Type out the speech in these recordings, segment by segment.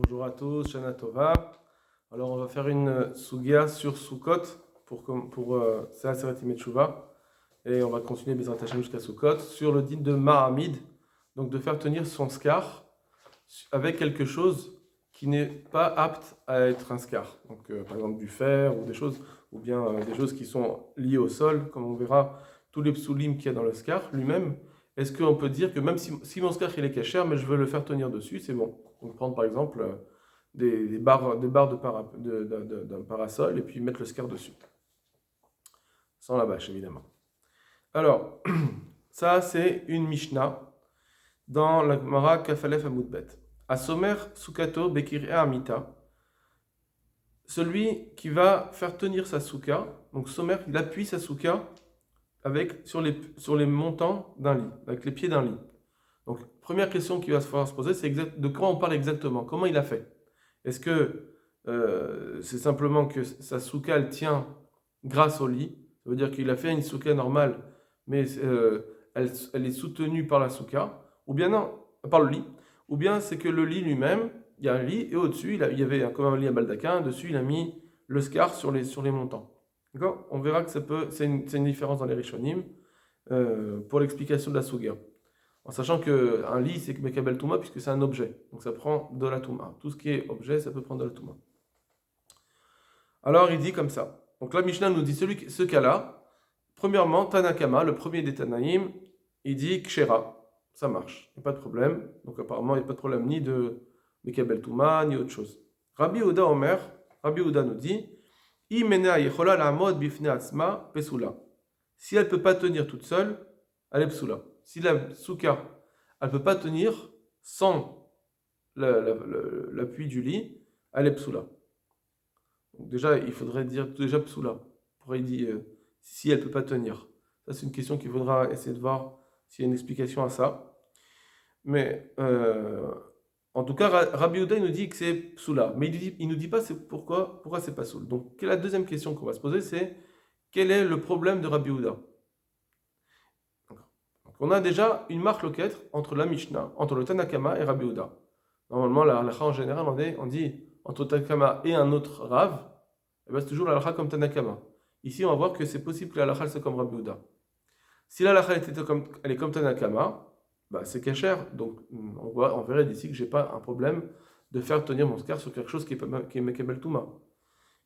Bonjour à tous, Shana Tova. Alors on va faire une sugia sur Sukkot pour Seaseret Yemei Teshuvah. Et on va continuer Bezrat Hashem jusqu'à Sukkot sur le din de Mahamid, donc de faire tenir son scar avec quelque chose qui n'est pas apte à être un scar. Donc par exemple du fer ou des choses, ou bien des choses qui sont liées au sol, comme on verra tous les psulim qu'il y a dans le scar lui-même. Est-ce qu'on peut dire que même si mon scar il est cachère, mais je veux le faire tenir dessus, c'est bon. Donc prendre par exemple des barres d'un parasol et puis mettre le scar dessus. Sans la bâche évidemment. Alors, ça c'est une Mishnah dans la Gemara Kafalef Amoudbet. À Somer Sukato Bekir'e Amita, celui qui va faire tenir sa souka, donc Somer, il appuie sa souka sur les montants d'un lit, avec les pieds d'un lit. Donc, première question qu'il va falloir se poser, c'est de quoi on parle exactement? Comment il a fait? Est-ce que c'est simplement que sa souka, elle tient grâce au lit? Ça veut dire qu'il a fait une souka normale, mais elle est soutenue par la souka, ou bien non, par le lit, ou bien c'est que le lit lui-même, il y a un lit, et au-dessus, il y avait comme un lit à baldaquin, dessus, il a mis le scar sur les montants. D'accord? On verra que c'est une différence dans les Rishonim pour l'explication de la souga. En sachant qu'un lit, c'est Mekabel Touma, puisque c'est un objet. Donc ça prend de la Touma. Tout ce qui est objet, ça peut prendre de la Touma. Alors il dit comme ça. Donc la Mishnah nous dit ce cas-là. Premièrement, Tanakama, le premier des Tanaïm, il dit Kshera. Ça marche, il n'y a pas de problème. Donc apparemment, il n'y a pas de problème ni de Mekabel Touma, ni autre chose. Rabbi Ouda Omer, Rabbi Ouda nous dit Imena yechola la'amod bifne atzma pesula. Si elle ne peut pas tenir toute seule, elle est psoula. Si la souka, elle ne peut pas tenir sans l'appui du lit, elle est psoula. Donc déjà, il faudrait dire déjà psoula. Pourquoi il dit si elle ne peut pas tenir? Ça, c'est une question qu'il faudra essayer de voir s'il y a une explication à ça. Mais en tout cas, Rabbi Ouda nous dit que c'est psoula. Mais il ne nous dit pas pourquoi c'est pas soul. Donc la deuxième question qu'on va se poser, c'est quel est le problème de Rabbi Ouda? On a déjà une marque loquette entre la Mishnah, entre le Tanakama et Rabbi Ouda. Normalement, la halakha en général, on dit entre Tanakama et un autre Rav, et ben c'est toujours la halakha comme Tanakama. Ici, on va voir que c'est possible que la halakha soit comme Rabbi Ouda. Si la halakha elle est comme Tanakama, bah, c'est kasher. Donc, on verrait d'ici que je n'ai pas un problème de faire tenir mon scar sur quelque chose qui est Mekabel Touma.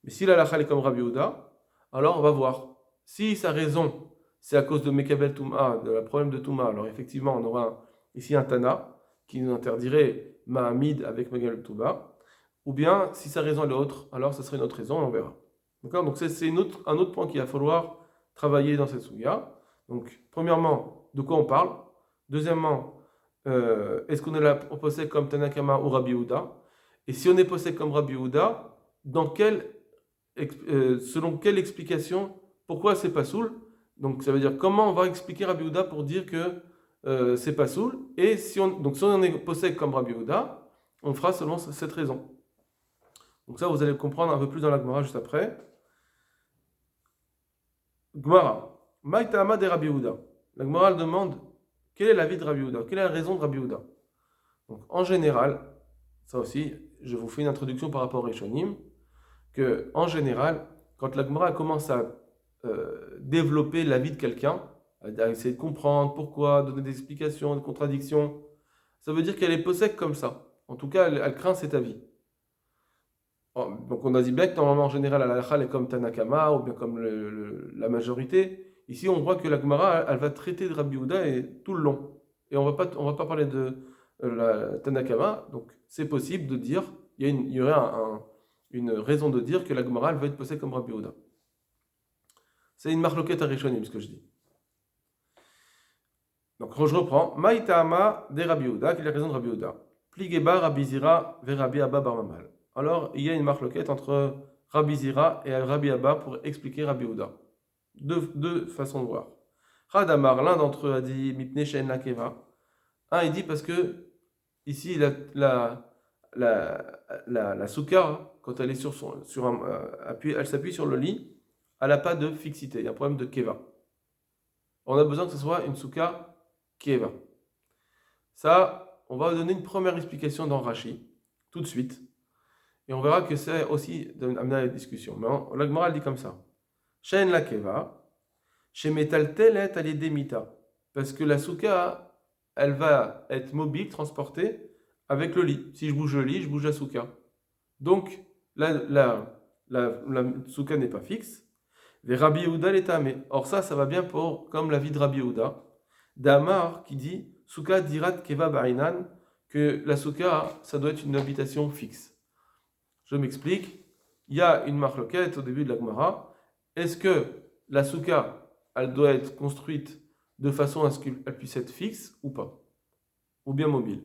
Mais si la halakha est comme Rabbi Ouda, alors on va voir. Si sa raison c'est à cause de Mekabel Touma, de la problème de Touma, alors effectivement, on aura ici un Tana qui nous interdirait Mahamid avec Mekabel Touma, ou bien, si sa raison est autre, alors ça serait une autre raison, on verra. D'accord? Donc, c'est un autre point qu'il va falloir travailler dans cette suga. Donc, premièrement, de quoi on parle? Deuxièmement, est-ce qu'on est possède comme Tanakama ou Rabbi Ouda? Et si on est possède comme Rabbi Ouda, selon quelle explication, pourquoi c'est pas soul? Donc ça veut dire comment on va expliquer Rabbi Ouda pour dire que c'est pas soul. Et si on est possède comme Rabbi Ouda, on fera selon cette raison. Donc ça, vous allez comprendre un peu plus dans la Gemara juste après. Gemara. Maïtama de Rabbi Ouda. La Gemara demande quelle est l'avis de Rabbi Ouda? Quelle est la raison de Rabbi Ouda? Donc en général, ça aussi, je vous fais une introduction par rapport au Rishonim, que en général, quand la Gemara commence à développer la vie de quelqu'un, à essayer de comprendre pourquoi, donner des explications, des contradictions, ça veut dire qu'elle est possède comme ça. En tout cas, elle craint cet avis. Donc on a dit bien que normalement en général, la halakha est comme Tanakama ou bien comme la majorité. Ici, on voit que la Gemara, elle va traiter de Rabbi Ouda tout le long. Et on va pas parler de la Tanakama. Donc c'est possible de dire, il y aurait une raison de dire que la Gemara, elle va être possède comme Rabbi Ouda. C'est une marloquette à Rishonim, ce que je dis. Donc, je reprends. Maïtama de Rabbi Ouda, quelle est la raison de Rabbi Ouda? Pligeba, Rabbi Zira, ve Rabbi Abba bar Mamal. Alors, il y a une marloquette entre Rabbi Zira et Rabbi Abba pour expliquer Rabbi Ouda. Deux façons de voir. Radamar, l'un d'entre eux a dit Mipne Shen Lakeva. Un, il dit parce que, ici, la soukha, quand elle est elle s'appuie sur le lit, elle n'a pas de fixité, il y a un problème de keva. On a besoin que ce soit une souka keva. Ça, on va donner une première explication dans Rashi, tout de suite. Et on verra que c'est aussi amené à la discussion. Mais la Gemara elle dit comme ça. Shein la keva, chez metaltelet alidemita. Parce que la souka, elle va être mobile, transportée avec le lit. Si je bouge le lit, je bouge la souka. Donc, la souka n'est pas fixe. Et Rabbi Yehuda l'étamé. Or ça va bien pour, comme la vie de Rabbi Yehuda, d'Amar qui dit, souka dirat keva ba'inan, que la souka, ça doit être une habitation fixe. Je m'explique. Il y a une marloquette au début de la Gemara. Est-ce que la souka, elle doit être construite de façon à ce qu'elle puisse être fixe ou pas? Ou bien mobile?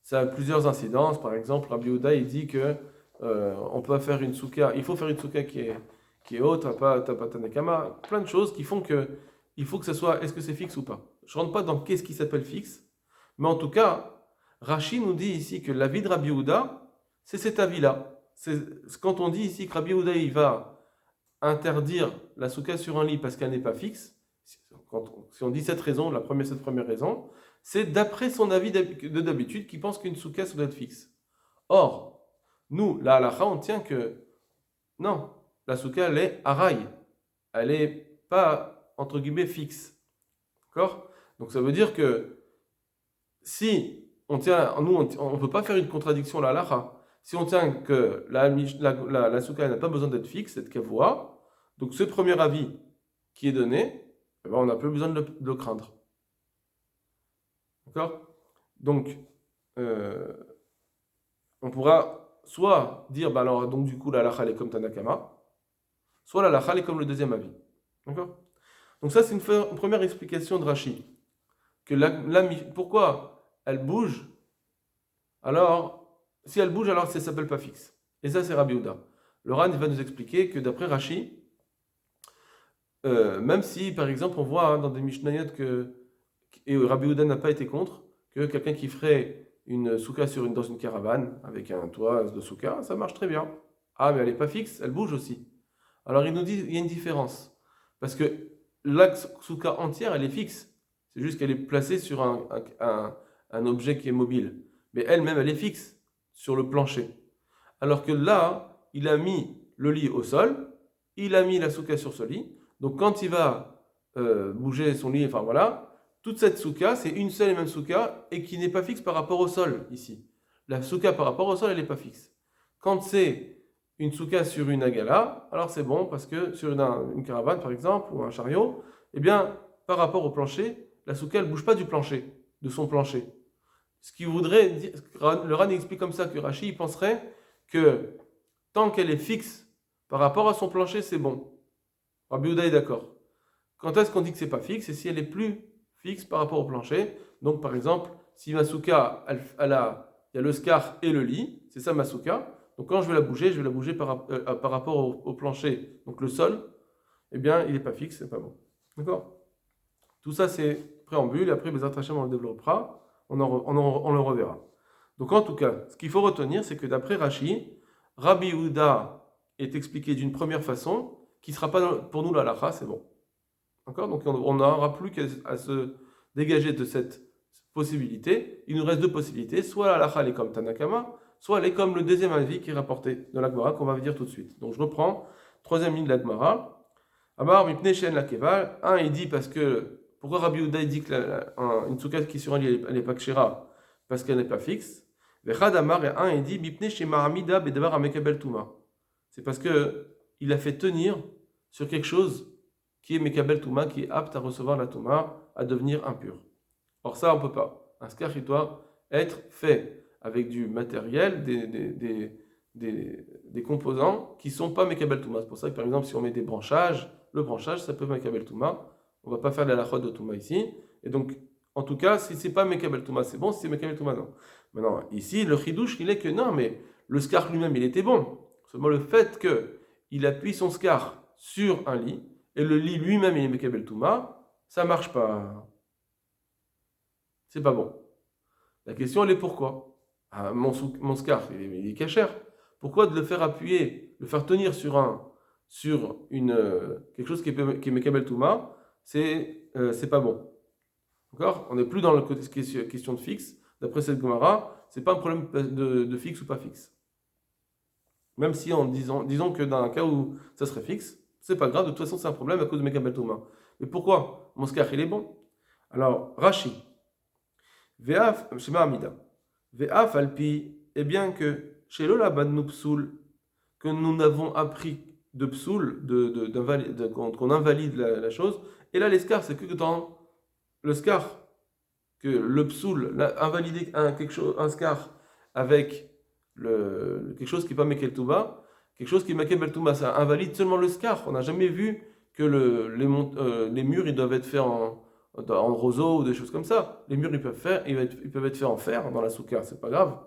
Ça a plusieurs incidences. Par exemple, Rabbi Yehuda, il dit que on peut faire une souka, il faut faire une souka qui est haute, t'as pas Tanakama, plein de choses qui font que il faut que ça soit, est-ce que c'est fixe ou pas? Je rentre pas dans qu'est-ce qui s'appelle fixe, mais en tout cas, Rashi nous dit ici que l'avis de Rabbi Yehuda, c'est cet avis-là. C'est quand on dit ici que Rabbi Yehuda, il va interdire la souka sur un lit parce qu'elle n'est pas fixe, si on dit cette raison, cette première raison, c'est d'après son avis de d'habitude qui pense qu'une souka, ça doit être fixe. Or, nous, la halakha, on tient que non, la souka, elle est araï. Elle n'est pas, entre guillemets, fixe. D'accord? Donc ça veut dire que si on tient, nous, on ne peut pas faire une contradiction à la halakha. Si on tient que la souka n'a pas besoin d'être fixe, d'être kavua, donc ce premier avis qui est donné, eh ben, on n'a plus besoin de le craindre. D'accord? Donc, on pourra soit dire, bah alors, donc du coup, la halakha est comme Tanakama, soit la halakha est comme le deuxième avis. D'accord? Donc ça, c'est une première explication de Rashi. Que pourquoi elle bouge, alors, si elle bouge, alors ça ne s'appelle pas fixe. Et ça, c'est Rabbi Yehuda. Le Ran va nous expliquer que d'après Rashi, même si, par exemple, on voit dans des Mishnayot et Rabbi Yehuda n'a pas été contre, que quelqu'un qui ferait une souka dans une caravane, avec un toit de souka, ça marche très bien. Ah, mais elle n'est pas fixe, elle bouge aussi. Alors il nous dit, il y a une différence. Parce que la souka entière, elle est fixe. C'est juste qu'elle est placée sur un objet qui est mobile. Mais elle-même, elle est fixe sur le plancher. Alors que là, il a mis le lit au sol, il a mis la souka sur ce lit. Donc quand il va bouger son lit, enfin voilà, toute cette souka, c'est une seule et même souka et qui n'est pas fixe par rapport au sol ici. La souka par rapport au sol, elle n'est pas fixe. Quand c'est une souka sur une agala, alors c'est bon parce que sur une caravane par exemple ou un chariot, eh bien par rapport au plancher, la souka elle bouge pas du plancher, de son plancher. Ce qui voudrait dire, le Ran explique comme ça que Rashi il penserait que tant qu'elle est fixe par rapport à son plancher, c'est bon. Rabbi Yehuda est d'accord. Quand est-ce qu'on dit que c'est pas fixe? C'est si elle est plus fixe par rapport au plancher. Donc par exemple, si ma souka, il y a le scar et le lit, c'est ça ma souka. Donc quand je vais la bouger par rapport au plancher, donc le sol, eh bien il n'est pas fixe, c'est pas bon. D'accord? Tout ça c'est préambule, et après Bezrat Hashem on le développera, on le reverra. Donc en tout cas, ce qu'il faut retenir, c'est que d'après Rashi, Rabbi Yehuda est expliqué d'une première façon, qui ne sera pas pour nous la halakha, c'est bon. D'accord? Donc on n'aura plus qu'à se dégager de cette possibilité. Il nous reste deux possibilités, soit la halakha elle est comme Tanakama, soit elle est comme le deuxième avis qui est rapporté dans la Gemara qu'on va dire tout de suite. Donc je reprends, troisième ligne de la Gemara. Amar mipnei she'en la keval. Un, il dit parce que, pourquoi Rabbi Yehuda dit que une souka qui est sur un lit, elle n'est pas kshira? Parce qu'elle n'est pas fixe. Vechad Amar, et un, il dit mipnei she'ma'amida bedavar amekabel tuma. C'est parce que il a fait tenir sur quelque chose qui est mekabel tuma, qui est apte à recevoir la tuma, à devenir impur. Or ça, on ne peut pas. Un skar, il doit être fait avec du matériel, des composants qui ne sont pas mekabel tuma. C'est pour ça que, par exemple, si on met des branchages, le branchage, ça peut mekabel tuma. On ne va pas faire de la chod de tuma ici. Et donc, en tout cas, si ce n'est pas mekabel tuma, c'est bon. Si c'est mekabel tuma, non. Maintenant, ici, le chidouche, il est que non, mais le skar lui-même, il était bon. Seulement le fait qu'il appuie son skar sur un lit, et le lit lui-même, il est mekabel tuma, ça ne marche pas. C'est pas bon. La question, elle est pourquoi? Ah, mon scarf, il est cachère. Pourquoi de le faire appuyer, le faire tenir sur quelque chose qui est mekabel tuma, c'est pas bon. D'accord? On n'est plus dans la question de fixe. D'après cette Gemara, c'est pas un problème de fixe ou pas fixe. Même si disons que dans un cas où ça serait fixe, c'est pas grave, de toute façon c'est un problème à cause de Mekabel Touma. Mais pourquoi mon skach il est bon? Alors, Rashi, Ve'af, Shema Amida, Ve'af Alpi, et bien que chez l'Olabad Psoul, que nous n'avons appris de Psoul, qu'on invalide la chose, et là l'escar, c'est que dans le scar, que le Psoul, invalider un scar avec quelque chose qui n'est pas Mekel Touba, quelque chose qui est Mekel Touba, ça invalide seulement le scar. On n'a jamais vu que les murs ils doivent être faits en roseau ou des choses comme ça. Les murs ils peuvent être faits en fer dans la soukha, c'est pas grave.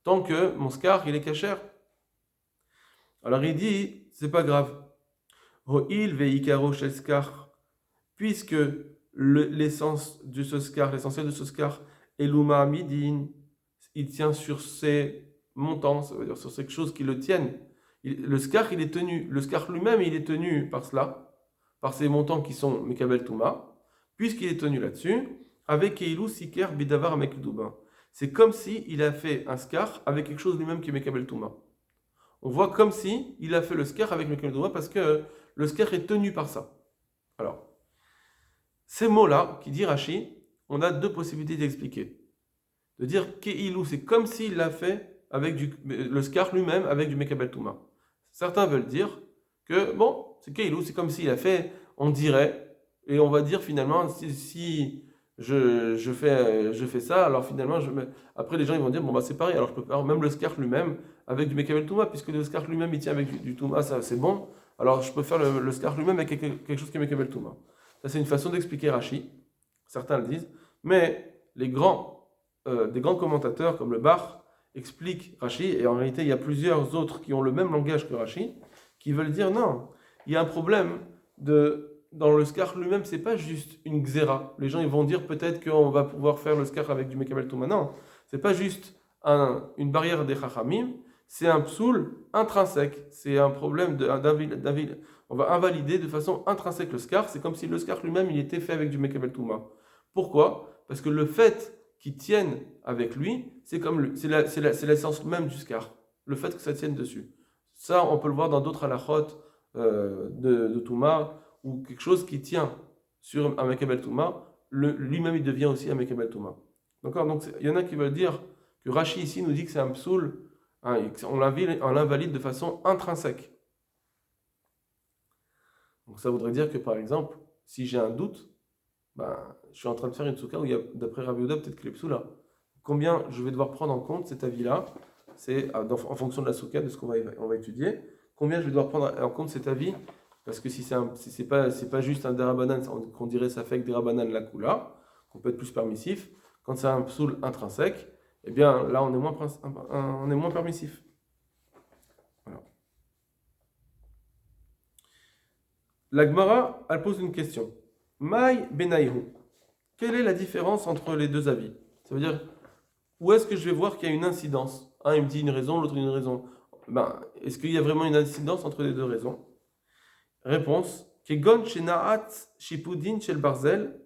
Tant que mon scar il est cachère. Alors il dit, c'est pas grave. Ho'il ve'ikaro shel scar, puisque l'essence de ce scar, l'essentiel de ce scar, est l'uma midin, il tient sur ses montants, ça veut dire sur quelque chose qui le tiennent. Le scar, il est tenu, le scar lui-même, il est tenu par cela, par ces montants qui sont Mekabel Touma, puisqu'il est tenu là-dessus, avec Keilou Siker Bidavar Mekdouba. C'est comme si il a fait un scar avec quelque chose lui-même qui est Mekabel Touma. On voit comme si il a fait le scar avec Mekabel Touma parce que le scar est tenu par ça. Alors, ces mots-là, qui dit Rashi, on a deux possibilités d'expliquer. De dire Keilou, c'est comme s'il l'a fait avec le scar lui-même avec du Mekabel Touma. Certains veulent dire que, bon, c'est Keilou, c'est comme s'il a fait, on dirait, et on va dire finalement, si je fais ça, alors finalement, après les gens ils vont dire, bon bah c'est pareil, alors je peux faire même le scar lui-même avec du Mekabel Touma, puisque le scar lui-même il tient avec du Touma, ça c'est bon, alors je peux faire le scar lui-même avec quelque chose qui est Mekabel Touma. Ça c'est une façon d'expliquer Rashi, certains le disent, mais des grands commentateurs comme le Bach expliquent Rashi, et en réalité il y a plusieurs autres qui ont le même langage que Rashi, qui veulent dire non, il y a un problème dans le scar lui-même, c'est pas juste une xéra. Les gens ils vont dire peut-être qu'on va pouvoir faire le scar avec du Mekabel Touma. Non, c'est pas juste une barrière des Chachamim, c'est un psoul intrinsèque. C'est un problème on va invalider de façon intrinsèque le scar. C'est comme si le scar lui-même il était fait avec du Mekabel Touma. Pourquoi? Parce que le fait qu'il tienne avec lui, c'est l'essence même du scar. Le fait que ça tienne dessus. Ça, on peut le voir dans d'autres halachot de Touma, ou quelque chose qui tient sur un Mekabel Touma, lui-même il devient aussi un Mekabel Touma. D'accord? Donc il y en a qui veulent dire que Rashi ici nous dit que c'est un psoul, hein, on l'invalide de façon intrinsèque. Donc ça voudrait dire que par exemple, si j'ai un doute, ben, je suis en train de faire une soukha où il y a, d'après Rabbi Yehuda, peut-être que les psouls là. Combien je vais devoir prendre en compte cet avis-là? C'est en fonction de la soukha, de ce qu'on va étudier. Combien je vais devoir prendre en compte cet avis? Parce que si c'est pas juste un derabanan, qu'on dirait ça fait que derabanan la kula, qu'on peut être plus permissif. Quand c'est un psoul intrinsèque, eh bien là on est moins permissif. Voilà. La Gemara, elle pose une question. Maï Benaïhu. Quelle est la différence entre les deux avis? Ça veut dire, où est-ce que je vais voir qu'il y a une incidence? Un il me dit une raison, l'autre une raison. Ben, est-ce qu'il y a vraiment une incidence entre les deux raisons? Réponse. Kegon shenaat shipudin shel barzel.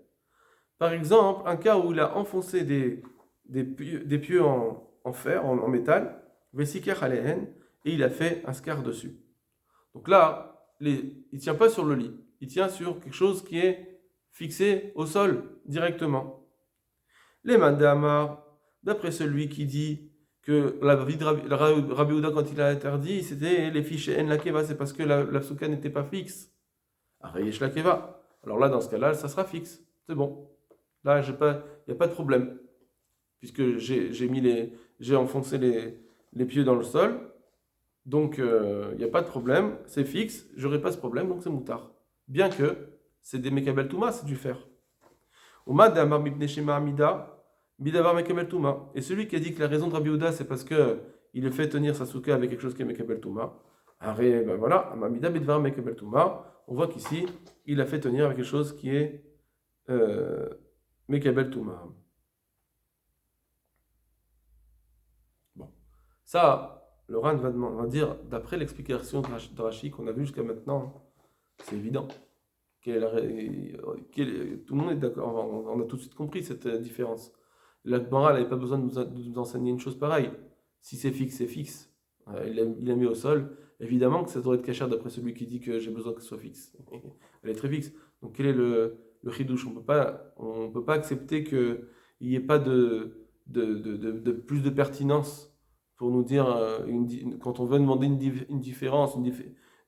Par exemple, un cas où il a enfoncé des pieux en fer, en métal, vesiker alehen, et il a fait un scar dessus. Donc là, il ne tient pas sur le lit, il tient sur quelque chose qui est fixé au sol directement. Les mandamar, d'après celui qui dit que la vie de Rabbi Yehuda, quand il a interdit, c'était les fichiers en la keva, c'est parce que la soukha n'était pas fixe. Arayesh la keva. Alors là, dans ce cas-là, ça sera fixe. C'est bon. Là, il n'y a pas de problème. Puisque j'ai enfoncé les pieds dans le sol. Donc, il n'y a pas de problème. C'est fixe. Je n'aurai pas ce problème, donc c'est moutard. Bien que c'est des Mekabel Touma, c'est du fer. Et celui qui a dit que la raison de Rabbi Yehuda, c'est parce qu'il le fait tenir sa soukha avec quelque chose qui est Mekabel Touma. Ben voilà, on voit qu'ici, il a fait tenir avec quelque chose qui est Mekabel Touma. Bon, ça, le Ran va dire, d'après l'explication de Rashi qu'on a vue jusqu'à maintenant, c'est évident. Tout le monde est d'accord, on a tout de suite compris cette différence. La Gemara n'avait pas besoin de nous enseigner une chose pareille. Si c'est fixe, c'est fixe. Il a mis au sol. Évidemment que ça doit être cachère d'après celui qui dit que j'ai besoin que ce soit fixe. Elle est très fixe. Donc quel est le chidouche? On peut pas accepter qu'il n'y ait pas de plus de pertinence pour nous dire, quand on veut demander une différence,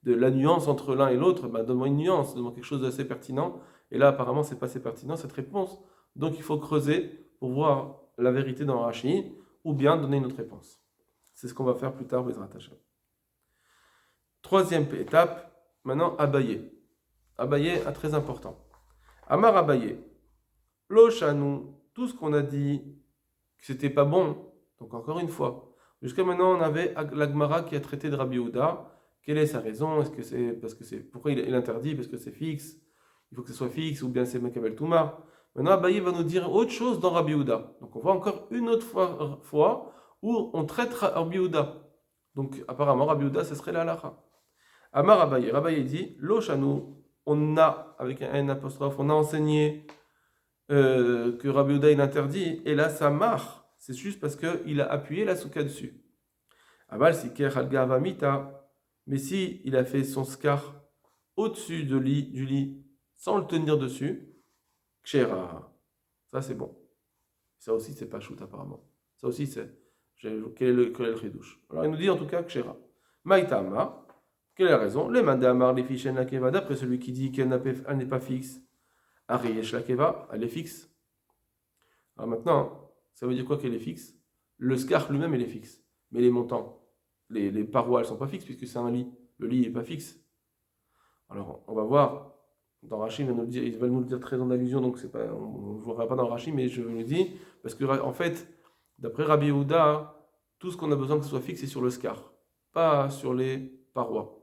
de la nuance entre l'un et l'autre, bah, donne-moi une nuance, donne-moi quelque chose d'assez pertinent. Et là, apparemment, c'est pas assez pertinent cette réponse. Donc il faut creuser pour voir la vérité dans Rashi, ou bien donner une autre réponse. C'est ce qu'on va faire plus tard, Bezrat Hashem. Troisième étape, maintenant Abaye. Abaye est très important. Amar Abaye, Lo Shanou, tout ce qu'on a dit que c'était pas bon, donc encore une fois, jusqu'à maintenant on avait la Gemara qui a traité de Rabbi Yehuda. Quelle est sa raison? Est-ce que c'est parce que c'est pourquoi il interdit? Parce que c'est fixe, il faut que ce soit fixe, ou bien c'est Mekabel Touma. Maintenant Abaye va nous dire autre chose dans Rabbi Yehuda. Donc on voit encore une autre fois où on traite Rabbi Yehuda. Donc apparemment Rabbi Yehuda ce serait la halakha. Amar Abaye, Abaye dit Lo Shanou, on a avec un N apostrophe, on a enseigné que Rabbi Yehuda il interdit, et là ça marche, c'est juste parce qu'il a appuyé la souka dessus. Aval siker al gavamita, mais si il a fait son scar au-dessus du lit sans le tenir dessus, kshera, ça c'est bon. Ça aussi c'est pas shoot apparemment. Ça aussi c'est quel est le chidouche. Alors il nous dit en tout cas kshera. Maïtama, quelle est la raison? Les mandamar les fichen la keva, d'après celui qui dit qu'elle n'est pas fixe. Ariyesh la keva, elle est fixe. Alors maintenant, ça veut dire quoi qu'elle est fixe? Le scar lui-même, il est fixe. Mais les montants, les parois, elles ne sont pas fixes puisque c'est un lit. Le lit n'est pas fixe. Alors, on va voir. Dans Rashi, il va nous le dire très en allusion, donc c'est pas, on ne jouera pas dans Rashi, mais je vous le dis. Parce que, en fait, d'après Rabbi Yehuda, tout ce qu'on a besoin que ce soit fixe, c'est sur le scar, pas sur les parois.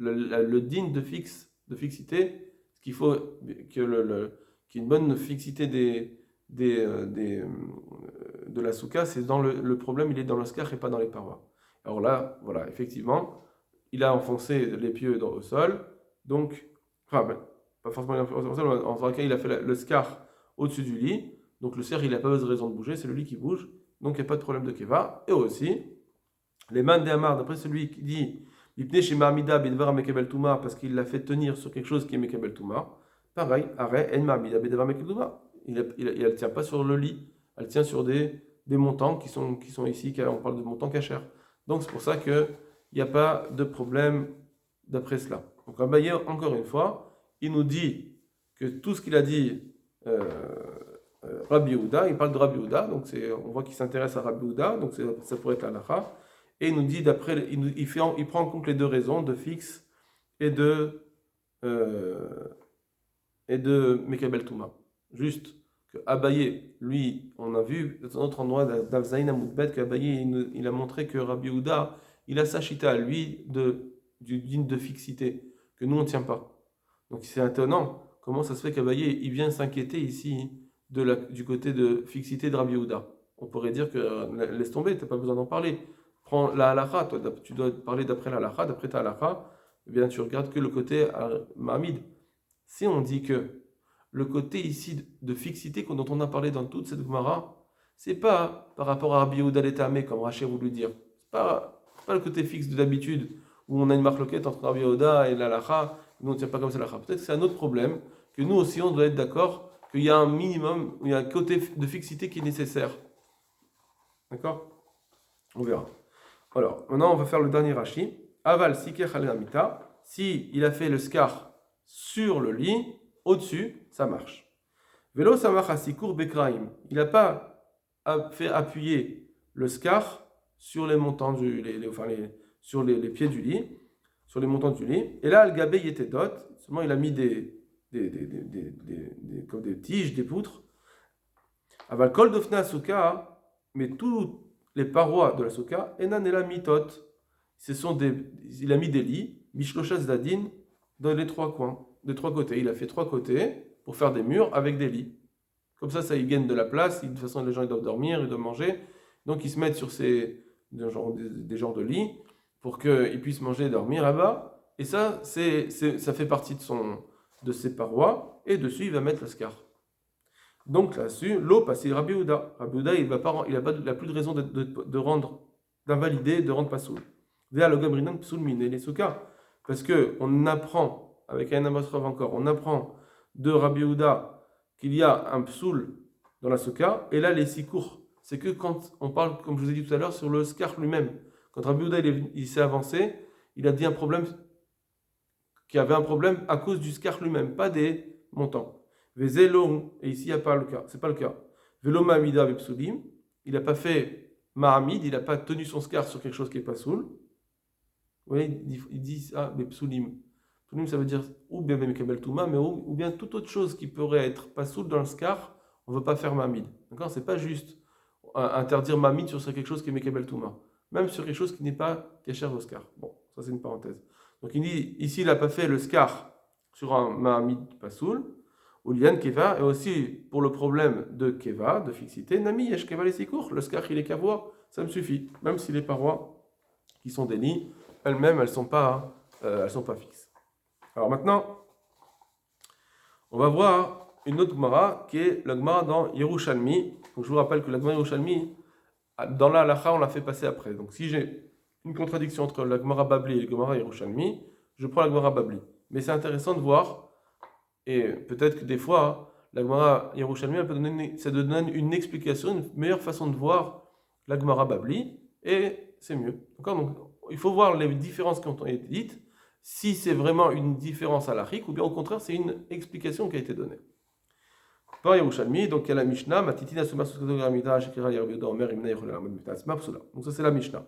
Le digne de fixité, ce qu'il faut qu'il y ait une bonne fixité de la souka, c'est dans le problème, il est dans le scar et pas dans les parois. Alors là, voilà, effectivement, il a enfoncé les pieds au sol, donc, enfin, pas forcément au sol, en tout cas, il a fait le scar au-dessus du lit, donc le cerf, il n'a pas de raison de bouger, c'est le lit qui bouge, donc il n'y a pas de problème de keva. Et aussi, les mains d'Amar, d'après celui qui dit parce qu'il l'a fait tenir sur quelque chose qui est Mekabel Touma, pareil, arrêt, En Ma'amida Bedavar Mekabel Touma. Elle ne tient pas sur le lit, elle tient sur des montants qui sont ici, on parle de montants cachers. Donc c'est pour ça qu'il n'y a pas de problème d'après cela. Donc Abaye, encore une fois, il nous dit que tout ce qu'il a dit Rabbi Yehuda, il parle de Rabbi Yehuda, donc on voit qu'il s'intéresse à Rabbi Yehuda, donc ça pourrait être la halakha. Et il nous dit, d'après, il prend en compte les deux raisons, de fixe et de Mekabel Touma. Juste que Abaye, lui, on a vu dans un autre endroit d'Avzaïn Amoudbet, qu'Abaye, il a montré que Rabbi Yehuda, il a sa chita à lui du digne de fixité, que nous on ne tient pas. Donc c'est étonnant, comment ça se fait qu'Abaye, il vient s'inquiéter ici du côté de fixité de Rabbi Yehuda. On pourrait dire que laisse tomber, tu n'as pas besoin d'en parler. Prends la halakha, toi, tu dois parler d'après la halakha, d'après ta halakha, eh bien tu regardes que le côté Mahamid. Si on dit que le côté ici de fixité dont on a parlé dans toute cette Gemara, c'est pas par rapport à Rabbi Yehuda l'Etamé, comme Rachel voulu dire. C'est pas le côté fixe de d'habitude, où on a une marloquette entre Rabbi Yehuda et la halakha, nous on ne tient pas comme ça la halakha. Peut-être que c'est un autre problème, que nous aussi on doit être d'accord qu'il y a un minimum, il y a un côté de fixité qui est nécessaire. D'accord? On verra. Alors, maintenant, on va faire le dernier Rashi. Aval siker al-amita. Si il a fait le scar sur le lit, au-dessus, ça marche. Velo samach asikur bekraim. Il n'a pas fait appuyer le scar sur les montants sur les pieds du lit, sur les montants du lit. Et là, al-gabé yetedot. Seulement, il a mis comme des tiges, des poutres. Aval kol dofna suka. Mais tout les parois de la souka, enan ela mitot, il a mis des lits, mishloshas dadin, dans les trois coins, des trois côtés. Il a fait trois côtés pour faire des murs avec des lits. Comme ça, ils gagnent de la place. De toute façon, les gens ils doivent dormir, ils doivent manger. Donc, ils se mettent sur des genres de lits pour qu'ils puissent manger et dormir là-bas. Et ça, ça fait partie de ses parois. Et dessus, il va mettre le scar. Donc là-dessus, l'eau passe Rabbi Yehuda. Rabbi Yehuda, il n'a plus de raison de rendre, d'invalider, de rendre pas soul. Et les soukas, parce qu'on apprend, avec un amasrov encore, on apprend de Rabbi Yehuda qu'il y a un psoul dans la souka, et là les sikour, c'est que quand on parle, comme je vous ai dit tout à l'heure, sur le skar lui-même. Quand Rabbi Yehuda il s'est avancé, il a dit un problème, qu'il y avait un problème à cause du skar lui-même, pas des montants. Vezelo, et ici il n'y a pas le cas, c'est pas le cas. Velo ma'amida vepsulim, il n'a pas fait ma'amid, il n'a pas tenu son skar sur quelque chose qui n'est pas soul. Vous voyez, il dit ah, vepsulim. Psulim, ça veut dire ou bien mekabel touma, mais ou bien toute autre chose qui pourrait être pas soul dans le skar, on ne veut pas faire ma'amid. D'accord, c'est pas juste interdire ma'amid sur quelque chose qui est mekabel touma, même sur quelque chose qui n'est pas kasher au skar. Bon, ça c'est une parenthèse. Donc il dit ici il n'a pas fait le skar sur un ma'amid pas soul. Ou lian keva, et aussi pour le problème de keva, de fixité, nami yesh keva les sikour, le skar il est kavois, ça me suffit, même si les parois qui sont des lits, elles-mêmes, elles sont pas fixes. Alors maintenant, on va voir une autre Gemara qui est la Gemara dans Yerushalmi. Donc je vous rappelle que la Gemara Yerushalmi, dans la halacha, on l'a fait passer après. Donc si j'ai une contradiction entre la Gemara Babli et la Gemara Yerushalmi, je prends la Gemara Babli. Mais c'est intéressant de voir. Et peut-être que des fois, la Gemara Yerushalmi, ça donne une explication, une meilleure façon de voir la Gemara Babli, et c'est mieux. Donc, il faut voir les différences qui ont été dites, si c'est vraiment une différence halachique, ou bien au contraire, c'est une explication qui a été donnée. Par Yerushalmi, donc il y a la Mishnah, Matitina Suma Suskadogamida, Shekira Yerbiuda, Omer, Imna Yechol Amad Mitasma, Psula. Donc ça c'est la Mishnah.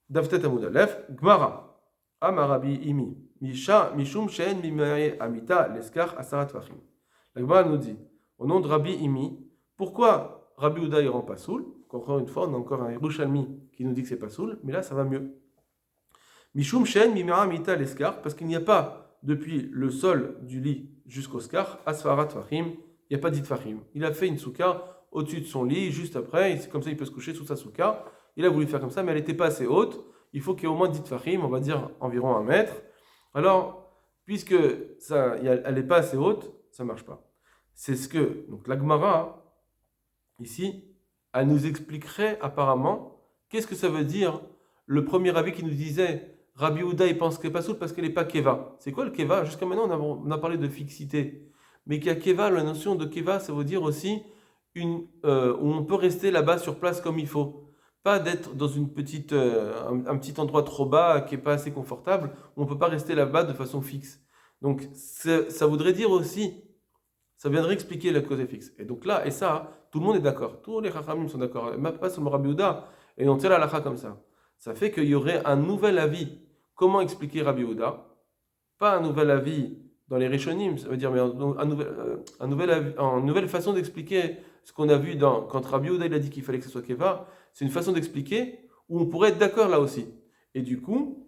Davtet Amud Aleph, Gemara. Amarabi imi, Misha, Mishum Shen Mimae Amita, Leskar Asarat Fachim. La Gemara nous dit, au nom de Rabbi Imi, pourquoi Rabbi Uda il rend pas soul? Encore une fois, on a encore un Yerushalmi qui nous dit que c'est pas soul, mais là ça va mieux. Mishum Shen Mimae Amita, Leskar, parce qu'il n'y a pas, depuis le sol du lit jusqu'au skar, Asfarat Fachim, il n'y a pas dit Fachim. Il a fait une souka au-dessus de son lit, juste après, comme ça il peut se coucher sous sa souka. Il a voulu faire comme ça, mais elle n'était pas assez haute. Il faut qu'il y ait au moins 10 tfachim, on va dire environ 1 mètre. Alors, puisque elle n'est pas assez haute, ça ne marche pas. C'est ce que, donc la Gemara, ici, elle nous expliquerait apparemment, qu'est-ce que ça veut dire le premier avis qui nous disait, Rabbi Yehuda, il pense qu'elle n'est pas soule parce qu'elle n'est pas keva. C'est quoi le keva? Jusqu'à maintenant, on a parlé de fixité. Mais qu'il y a keva, la notion de keva, ça veut dire aussi où on peut rester là-bas sur place comme il faut. Pas d'être dans une petite, un petit endroit trop bas qui n'est pas assez confortable, où on ne peut pas rester là-bas de façon fixe. Donc ça voudrait dire aussi, ça viendrait expliquer la cause fixe. Et donc là, et ça, tout le monde est d'accord. Tous les Chachamim sont d'accord. Même pas seulement Rabbi Yehuda, et on tient la halakha comme ça. Ça fait qu'il y aurait un nouvel avis. Comment expliquer Rabbi Yehuda? Pas un nouvel avis dans les Rishonim, ça veut dire mais un nouvel avis, une nouvelle façon d'expliquer ce qu'on a vu quand Rabbi Yehuda il a dit qu'il fallait que ce soit Keva. C'est une façon d'expliquer où on pourrait être d'accord là aussi. Et du coup,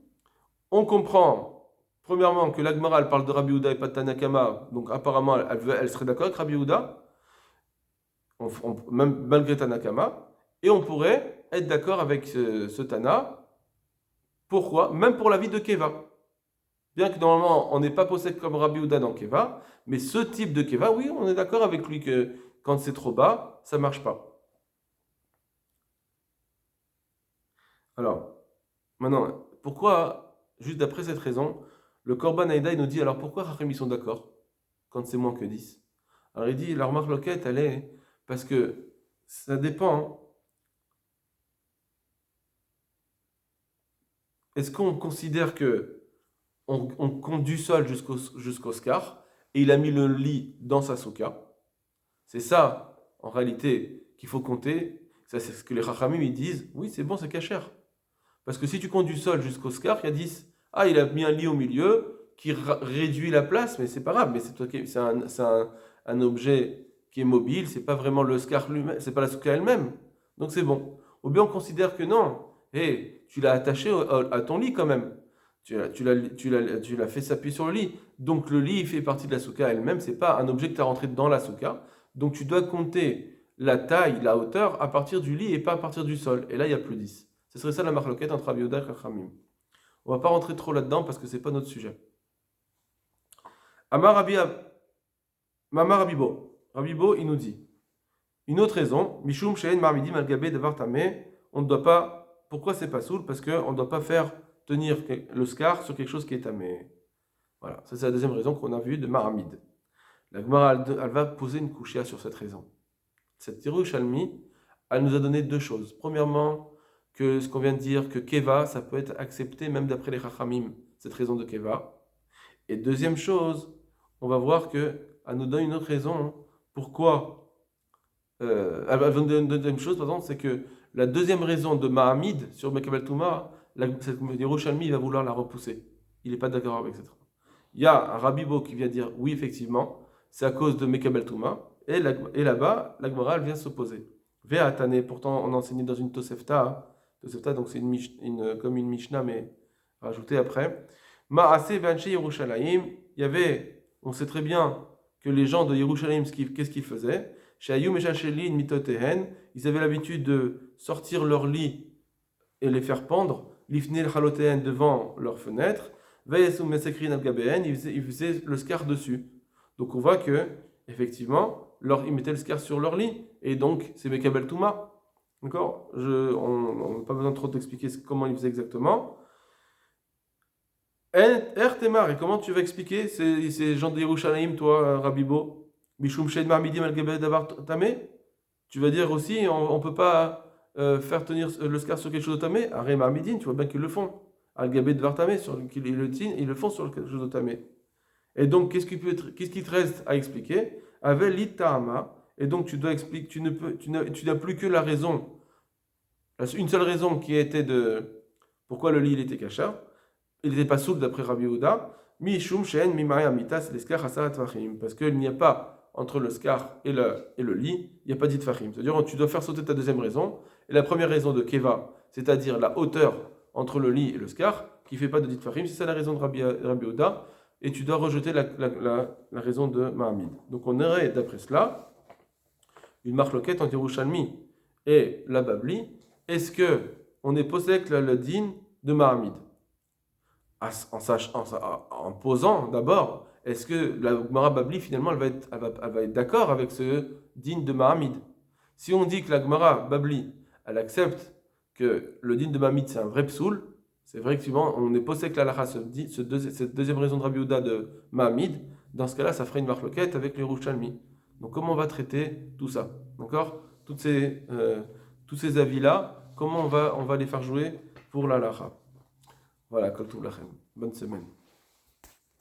on comprend, premièrement, que l'Agmara, elle parle de Rabbi Yehuda et pas de Tanakama, donc apparemment, elle serait d'accord avec Rabbi Yehuda, même malgré Tanakama, et on pourrait être d'accord avec ce Tana. Pourquoi? Même pour la vie de Keva. Bien que normalement, on n'est pas possède comme Rabbi Yehuda dans Keva, mais ce type de Keva, oui, on est d'accord avec lui que quand c'est trop bas, ça ne marche pas. Alors, maintenant, pourquoi, juste d'après cette raison, le Korban Aïda, il nous dit, alors pourquoi Rachim, ils sont d'accord quand c'est moins que 10? Alors il dit, la remarque loquette, elle est, parce que ça dépend. Est-ce qu'on considère que on compte du sol jusqu'au scar, et il a mis le lit dans sa souka? C'est ça, en réalité, qu'il faut compter. Ça, c'est ce que les Rachamim, ils disent, oui, c'est bon, c'est cachère. Parce que si tu comptes du sol jusqu'au scar, il y a 10. Ah, il a mis un lit au milieu qui réduit la place, mais c'est pas grave. Mais c'est un objet qui est mobile, c'est pas vraiment le scar lui-même, c'est pas la souka elle-même. Donc c'est bon. Ou bien on considère que non. Hey, tu l'as attaché à ton lit quand même. Tu l'as fait s'appuyer sur le lit. Donc le lit il fait partie de la souka elle-même. C'est pas un objet que tu as rentré dans la souka. Donc tu dois compter la taille, la hauteur à partir du lit et pas à partir du sol. Et là il y a plus 10. Ce serait ça la marloquette entre Rabbi Yehuda et Chachamim. On ne va pas rentrer trop là-dedans parce que ce n'est pas notre sujet. Amar Rabibo. Rabbi Bo, il nous dit une autre raison, Mishum Shein Marmidim Al-Gabé Devar Tameh, on ne doit pas. Pourquoi c'est pas soul? Parce qu'on ne doit pas faire tenir le scar sur quelque chose qui est tamé. Voilà, ça c'est la deuxième raison qu'on a vue de Maramid. La Gemara, elle va poser une couchia sur cette raison. Cette Yerushalmi, elle nous a donné deux choses. Premièrement, que ce qu'on vient de dire, que Keva, ça peut être accepté même d'après les Chachamim, cette raison de Keva. Et deuxième chose, on va voir qu'elle nous donne une autre raison. Pourquoi elle va nous donner une deuxième chose, par exemple, c'est que la deuxième raison de Mahamid sur Mekabel Touma, Yerushalmi va vouloir la repousser. Il n'est pas d'accord avec cette raison. Il y a un Rabbi Bo qui vient dire oui, effectivement, c'est à cause de Mekabel Touma, et là-bas, la Gemara vient s'opposer. Ve'atane, pourtant on enseignait dans une Tosefta, donc c'est comme une Mishnah, mais rajoutée après. Ma'ase Vanche Yerushalayim, il y avait, on sait très bien que les gens de Yerushalayim, qu'est-ce qu'ils faisaient? Ils avaient l'habitude de sortir leur lit et les faire pendre, l'ifnil chalotéhen devant leur fenêtre, ils faisaient le scar dessus. Donc on voit que, effectivement, ils mettaient le scar sur leur lit, et donc c'est Mekabel Touma. D'accord? On n'a pas besoin trop d'expliquer comment ils faisaient exactement. Temar, et comment tu vas expliquer ces gens de Yerushalayim, toi, Rabbi Bo? Mishum Shed Marmidim Al-Gebed Davar Tamé? Tu vas dire aussi, on ne peut pas faire tenir le scar sur quelque chose de tamé. Aré Marmidim, tu vois bien qu'ils le font. Al-Gebed Davar Tamé, ils le font sur quelque chose de tamé. Et donc, qu'est-ce qui te reste à expliquer? Avec l'Itama, et donc tu dois expliquer, tu n'as plus que la raison, une seule raison qui était de pourquoi le lit il était kachar. Il n'était pas souple d'après Rabbi Yehuda. Mishum Shen Mimari Amitas Leskar Hasarat Fachim. Parce qu'il n'y a pas entre le scar et le lit, il n'y a pas d'itfachim. C'est-à-dire tu dois faire sauter ta deuxième raison. Et la première raison de Keva, c'est-à-dire la hauteur entre le lit et le scar, qui ne fait pas de d'itfachim, c'est ça la raison de Rabbi Yehuda. Et tu dois rejeter la raison de Mahamid. Donc on aurait, d'après cela, une marloquette entre Yerushalmi et la Babli. Est-ce qu'on est posé le din de Mahamid? En posant d'abord, est-ce que la Gemara Babli finalement elle va être d'accord avec ce din de Mahamid? Si on dit que la Gemara Babli elle accepte que le din de Mahamid c'est un vrai psoul, c'est vrai que souvent on est posé que l'alacha cette deuxième raison de Rabbi Yehuda de Mahamid, dans ce cas-là ça ferait une marloquette avec les Yerushalmi. Donc comment on va traiter tout ça? D'accord? Tous ces avis-là, comment on va les faire jouer pour l'alacha? Voilà, kol tov lachem. Bonne semaine.